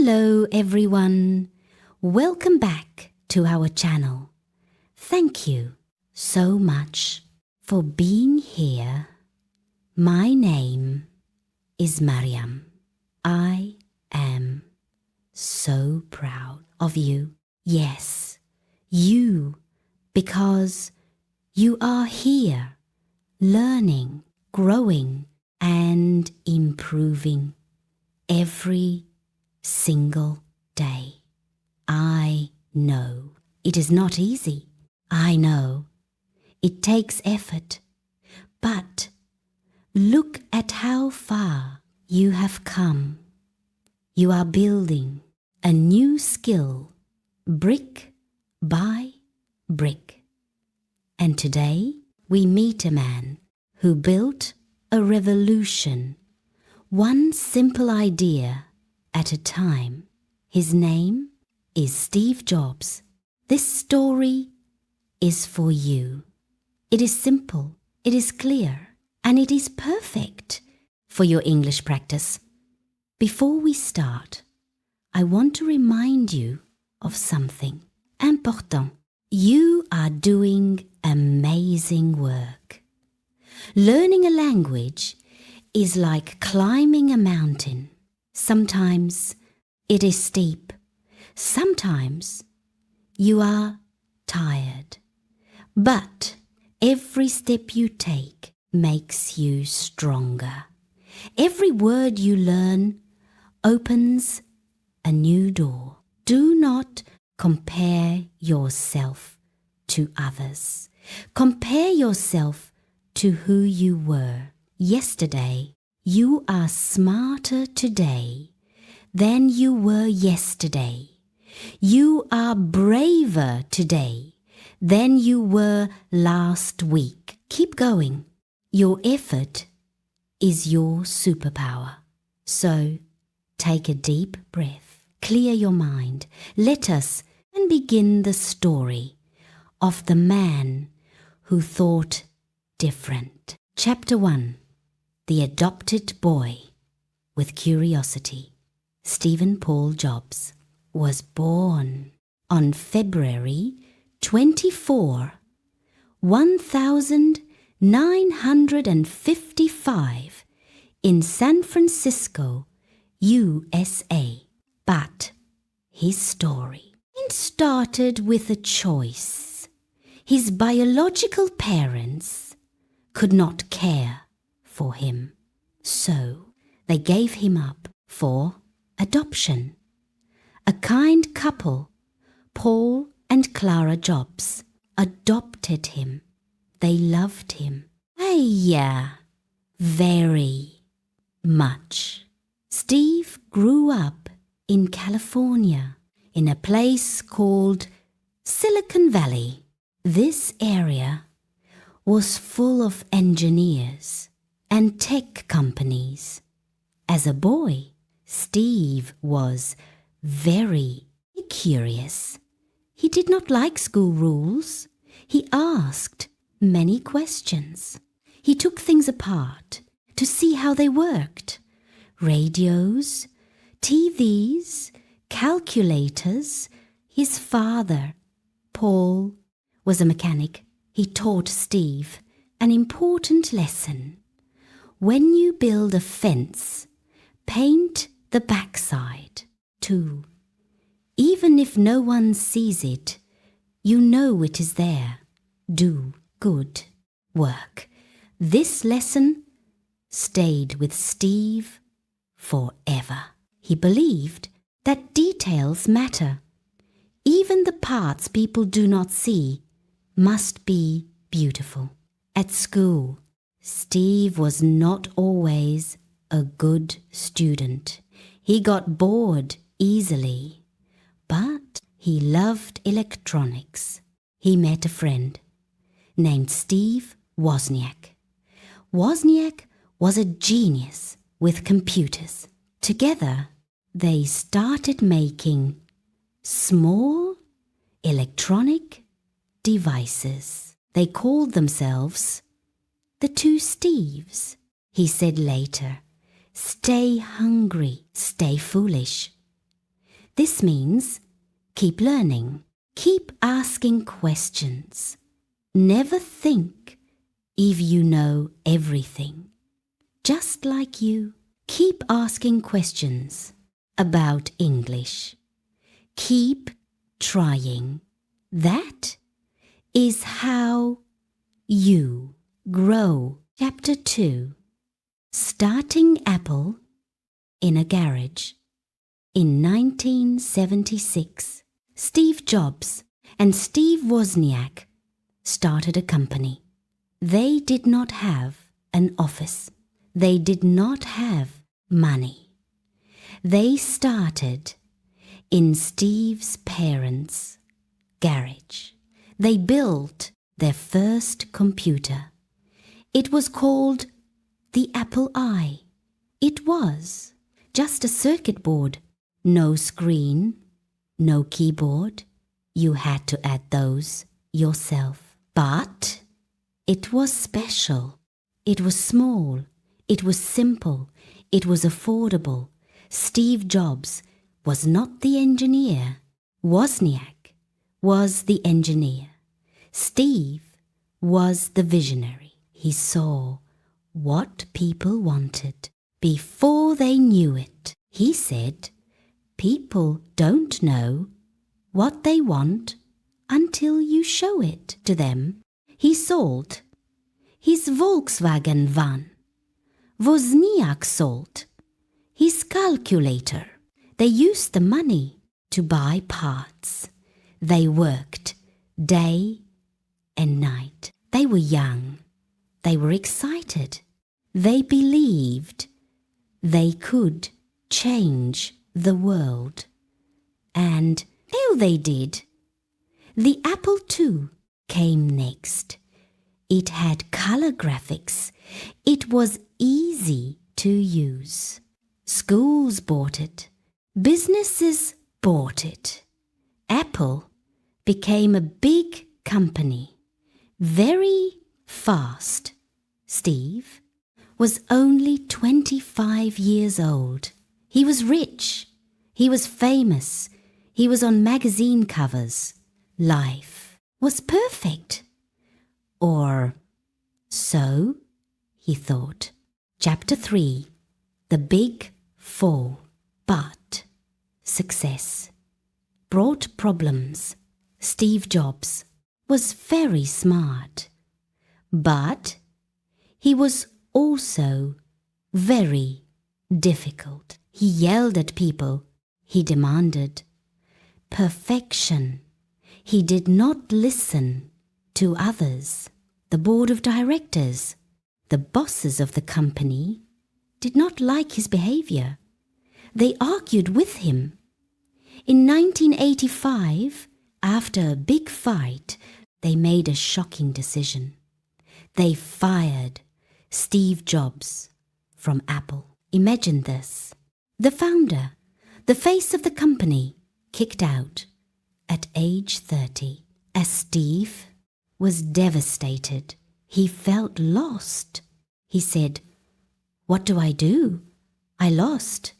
Hello everyone. Welcome back to our channel. Thank you so much for being here. My name is Mariam. I am so proud of you. Yes, you, because you are here learning, growing and improving every single day. I know it is not easy. I know it takes effort. But look at how far you have come. You are building a new skill, brick by brick. And today we meet a man who built a revolution, one simple idea at a time. His name is Steve Jobs. This story is for you. It is simple, it is clear, and it is perfect for your English practice. Before we start, I want to remind you of something important. You are doing amazing work. Learning a language is like climbing a mountain. Sometimes it is steep. Sometimes you are tired. But every step you take makes you stronger. Every word you learn opens a new door. Do not compare yourself to others. Compare yourself to who you were yesterday. You are smarter today than you were yesterday. You are braver today than you were last week. Keep going. Your effort is your superpower. So take a deep breath. Clear your mind. Let us begin the story of the man who thought different. Chapter 1. The Adopted Boy with Curiosity. Stephen Paul Jobs was born on February 24, 1955 in San Francisco, USA. But his story started with a choice. His biological parents could not care for him, so they gave him up for adoption. A kind couple, Paul and Clara Jobs, adopted him. They loved him. Very much. Steve grew up in California, in a place called Silicon Valley. This area was full of engineers and tech companies. As a boy, Steve was very curious. He did not like school rules. He asked many questions. He took things apart to see how they worked. Radios, TVs, calculators. His father, Paul, was a mechanic. He taught Steve an important lesson. When you build a fence, paint the backside too. Even if no one sees it, you know it is there. Do good work. This lesson stayed with Steve forever. He believed that details matter. Even the parts people do not see must be beautiful. At school, Steve was not always a good student. He got bored easily, but he loved electronics. He met a friend named Steve Wozniak. Wozniak was a genius with computers. Together, they started making small electronic devices. They called themselves the two Steves. He said later, "Stay hungry, stay foolish." This means keep learning, keep asking questions. Never think if you know everything. Just like you, keep asking questions about English. Keep trying. That is how you grow. Chapter 2. Starting Apple in a garage. In 1976, Steve Jobs and Steve Wozniak started a company. They did not have an office. They did not have money. They started in Steve's parents' garage. They built their first computer. It was called the Apple I. It was just a circuit board, no screen, no keyboard. You had to add those yourself. But it was special. It was small. It was simple. It was affordable. Steve Jobs was not the engineer. Wozniak was the engineer. Steve was the visionary. He saw what people wanted before they knew it. He said, people don't know what they want until you show it to them. He sold his Volkswagen van. Wozniak sold his calculator. They used the money to buy parts. They worked day and night. They were young. They were excited. They believed they could change the world. And they did. The Apple II came next. It had color graphics. It was easy to use. Schools bought it. Businesses bought it. Apple became a big company. Very fast. Steve was only 25 years old. He was rich. He was famous. He was on magazine covers. Life was perfect. Or so he thought. Chapter 3. The Big Fall. But success brought problems. Steve Jobs was very smart, but he was also very difficult. He yelled at people. He demanded perfection. He did not listen to others. The board of directors, the bosses of the company, did not like his behavior. They argued with him. In 1985, after a big fight, they made a shocking decision. They fired Steve Jobs from Apple. Imagine this. The founder, the face of the company, kicked out at age 30. As Steve was devastated, he felt lost. He said, "What do I do? I lost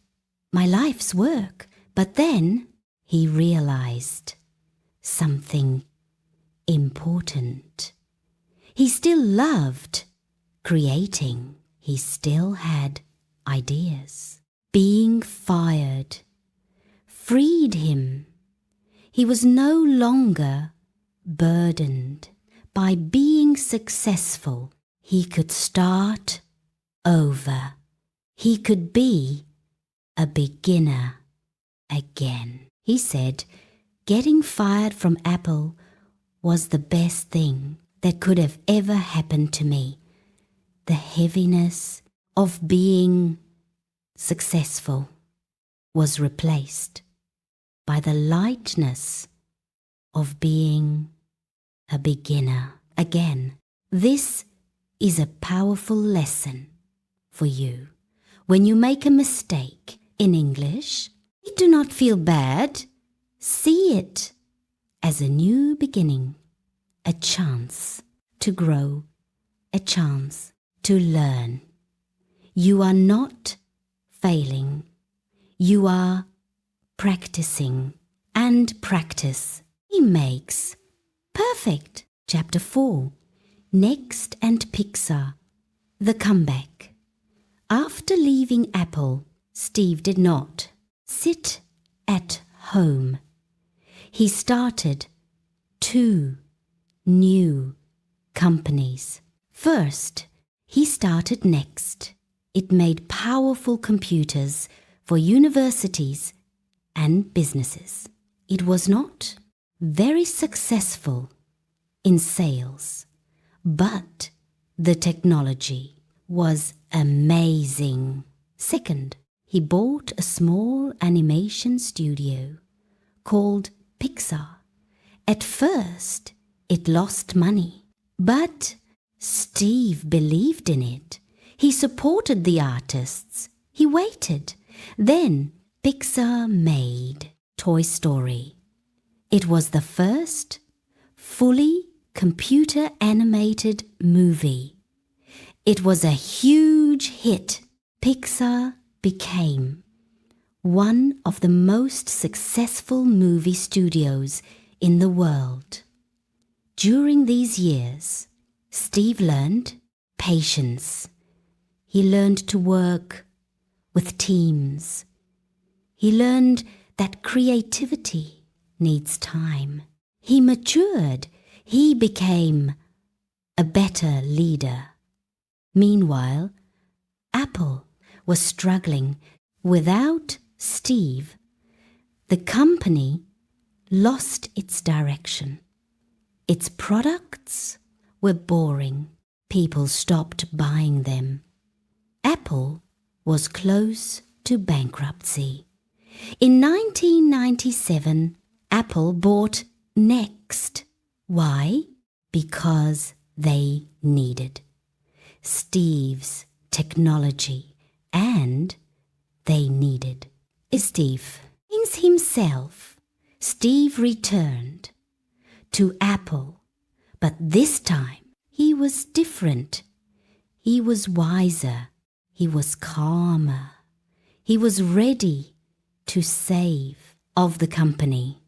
my life's work." But then he realized something important. He still loved creating. He still had ideas. Being fired freed him. He was no longer burdened. By being successful, he could start over. He could be a beginner again. He said, getting fired from Apple was the best thing that could have ever happened to me. The heaviness of being successful was replaced by the lightness of being a beginner again. This is a powerful lesson for you. When you make a mistake in English, do not feel bad. See it as a new beginning, a chance to grow, a chance to learn. You are not failing. You are practicing and practice, he makes perfect. Chapter 4, Next and Pixar, The Comeback. After leaving Apple, Steve did not sit at home. He started 2 new companies. First, he started Next. It made powerful computers for universities and businesses. It was not very successful in sales, but the technology was amazing. Second, he bought a small animation studio called Pixar. At first, it lost money, but Steve believed in it. He supported the artists. He waited. Then Pixar made Toy Story. It was the first fully computer-animated movie. It was a huge hit. Pixar became one of the most successful movie studios in the world. During these years, Steve learned patience. He learned to work with teams. He learned that creativity needs time. He matured. He became a better leader. Meanwhile, Apple was struggling. Without Steve, the company lost its direction. Its products were boring. People stopped buying them. Apple was close to bankruptcy. In 1997, Apple bought Next. Why? Because they needed Steve's technology, and they needed Steve. Himself, Steve returned to Apple, but this time he was different. He was wiser. He was calmer. He was ready to save of the company.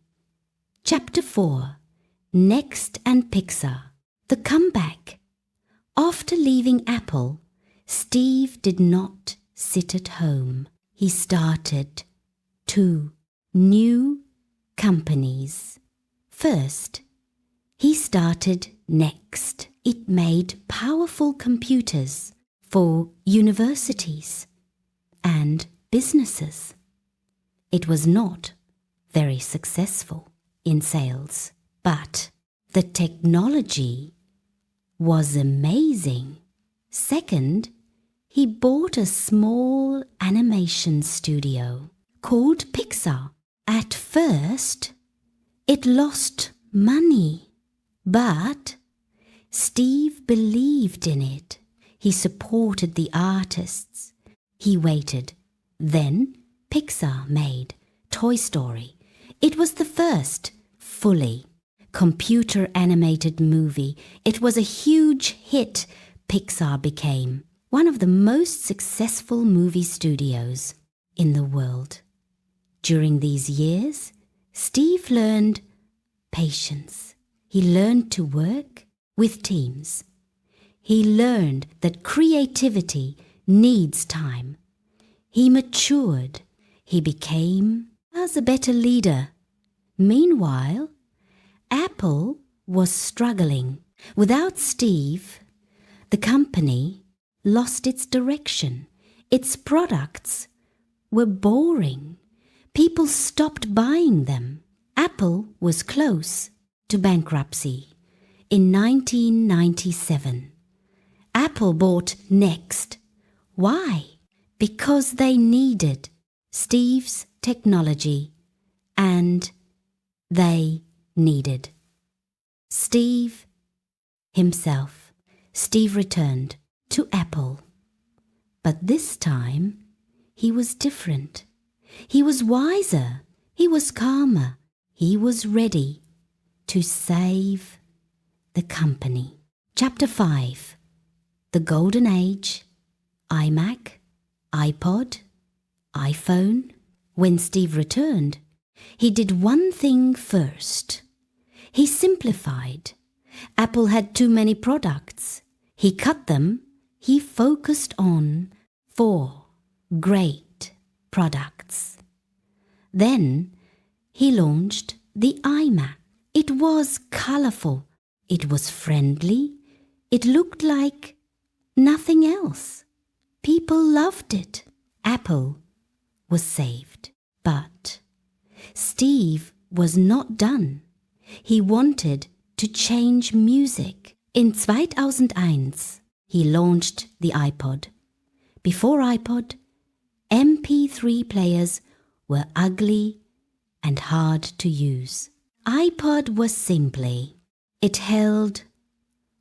Chapter 4, Next and Pixar, The Comeback. After leaving Apple, Steve did not sit at home. He started 2 new companies. First, he started Next. It made powerful computers for universities and businesses. It was not very successful in sales, but the technology was amazing. Second, he bought a small animation studio called Pixar. At first, it lost money, but Steve believed in it. He supported the artists. He waited. Then Pixar made Toy Story. It was the first fully computer-animated movie. It was a huge hit. Pixar became one of the most successful movie studios in the world. During these years, Steve learned patience. He learned to work with teams. He learned that creativity needs time. He matured. He became as a better leader. Meanwhile, Apple was struggling. Without Steve, the company lost its direction. Its products were boring. People stopped buying them. Apple was close to bankruptcy. In 1997, Apple bought Next. Why? Because they needed Steve's technology, and they needed Steve himself. Steve returned to Apple, but this time he was different. He was wiser. He was calmer. He was ready to save the company. Chapter 5, The Golden Age, iMac, iPod, iPhone, When Steve returned, he did one thing first. He simplified. Apple had too many products. He cut them. He focused on 4 great products. Then he launched the iMac. It was colorful. It was friendly. It looked like nothing else. People loved it. Apple was saved. But Steve was not done. He wanted to change music. In 2001, he launched the iPod. Before iPod, MP3 players were ugly and hard to use. iPod was simply, it held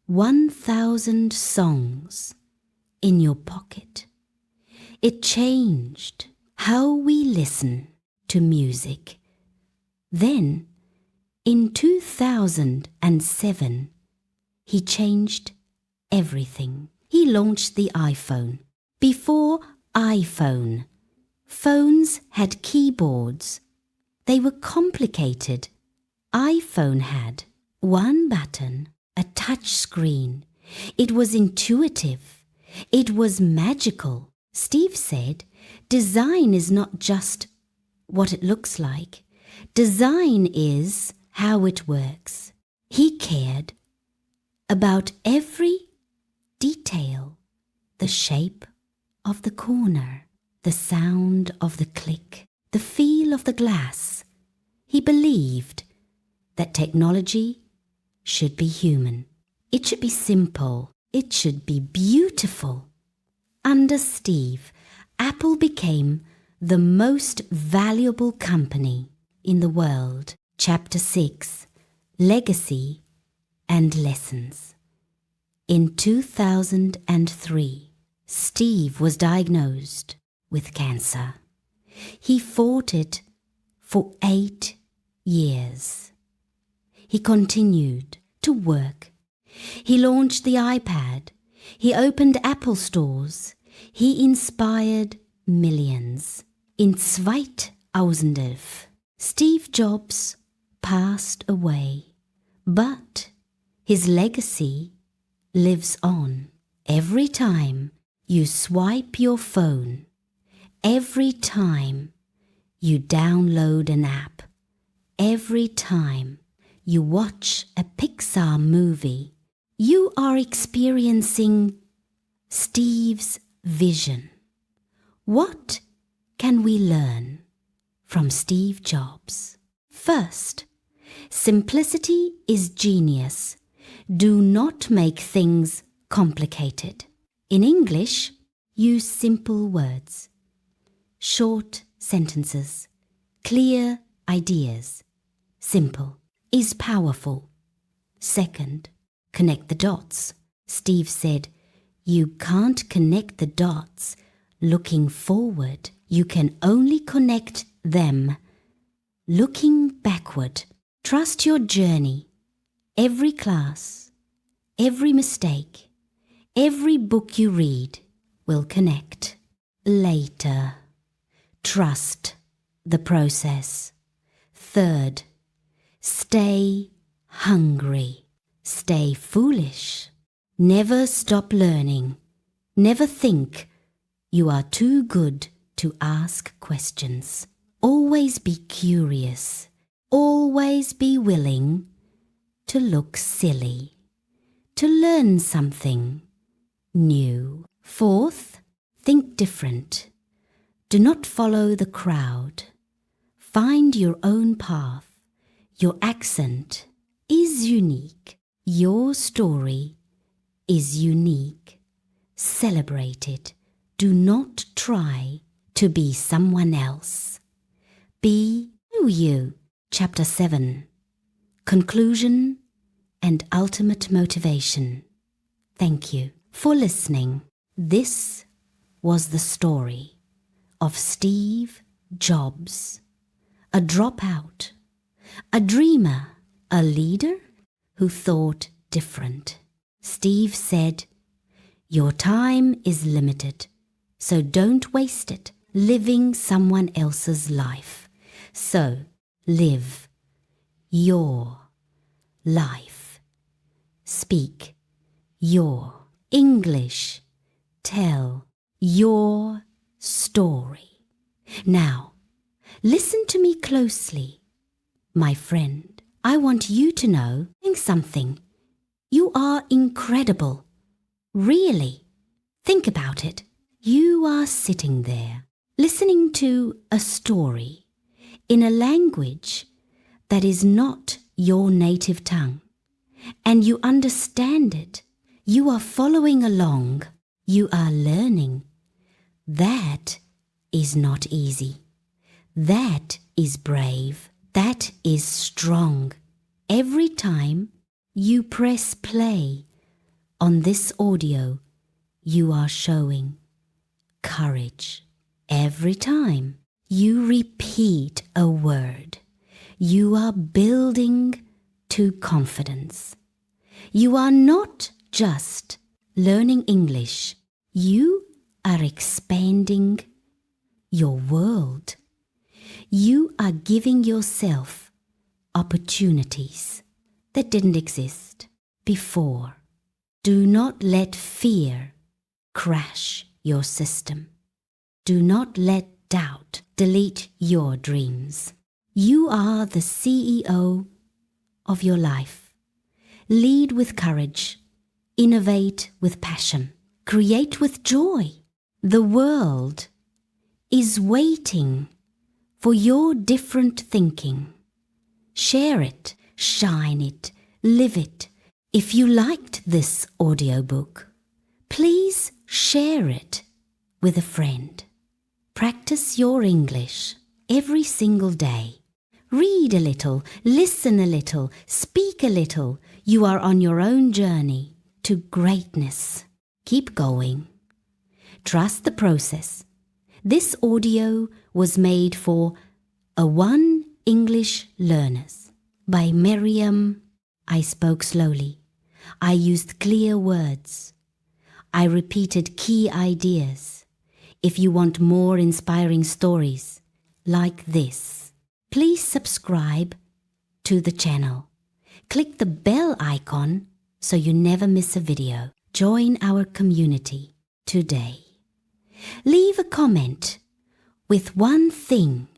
1,000 songs in your pocket. It changed how we listen to music. Then, in 2007, he changed everything. He launched the iPhone. Before iPhone, phones had keyboards. They were complicated. iPhone had one button, a touch screen. It was intuitive. It was magical. Steve said, design is not just what it looks like. Design is how it works. He cared about every detail, the shape of the corner, the sound of the click, the feel of the glass. He believed that technology should be human. It should be simple. It should be beautiful. Under Steve, Apple became the most valuable company in the world. Chapter 6, Legacy and Lessons. In 2003, Steve was diagnosed with cancer. He fought it for 8 years. He continued to work. He launched the iPad. He opened Apple stores. He inspired millions. In 2011, Steve Jobs passed away, but his legacy lives on. Every time you swipe your phone, every time you download an app, every time you watch a Pixar movie, you are experiencing Steve's vision. What can we learn from Steve Jobs? First, simplicity is genius. Do not make things complicated. In English, use simple words, short sentences, clear ideas. Simple is powerful. Second, connect the dots. Steve said, you can't connect the dots looking forward. You can only connect them looking backward. Trust your journey. Every class, every mistake, every book you read will connect. Later, trust the process. Third, stay hungry. Stay foolish. Never stop learning. Never think you are too good to ask questions. Always be curious. Always be willing to look silly, to learn something new. Fourth, think different. Do not follow the crowd. Find your own path. Your accent is unique. Your story is unique. Celebrate it. Do not try to be someone else. Be you. Chapter 7. Conclusion and ultimate motivation. Thank you for listening. This was the story of Steve Jobs, a dropout, a dreamer, a leader who thought different. Steve said, your time is limited, so don't waste it. living someone else's life. So, live your life. Speak your English. Tell your story. Now, listen to me closely. My friend, I want you to know something. You are incredible. Really. Think about it. You are sitting there, listening to a story in a language that is not your native tongue, and you understand it. You are following along. You are learning. That is not easy. That is brave. That is strong. Every time you press play on this audio, you are showing courage. Every time you repeat a word, you are building to confidence. You are not just learning English. You are expanding your world. You are giving yourself opportunities that didn't exist before. Do not let fear crash your system. Do not let doubt delete your dreams. You are the CEO of your life. Lead with courage. Innovate with passion. Create with joy. The world is waiting for your different thinking. Share it, shine it, live it. If you liked this audiobook, please share it with a friend. Practice your English every single day. Read a little, listen a little, speak a little. You are on your own journey to greatness. Keep going. Trust the process. This audio was made for A1 English Learners by Miriam. I spoke slowly. I used clear words. I repeated key ideas. If you want more inspiring stories like this, please subscribe to the channel. Click the bell icon so you never miss a video. Join our community today. Leave a comment with one thing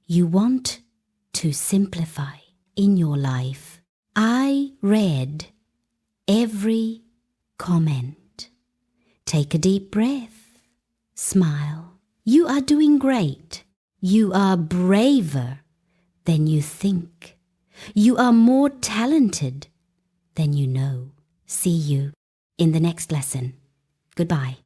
you want to simplify in your life. I read every comment. Take a deep breath. Smile. You are doing great. You are braver than you think. You are more talented than you know. See you in the next lesson. Goodbye.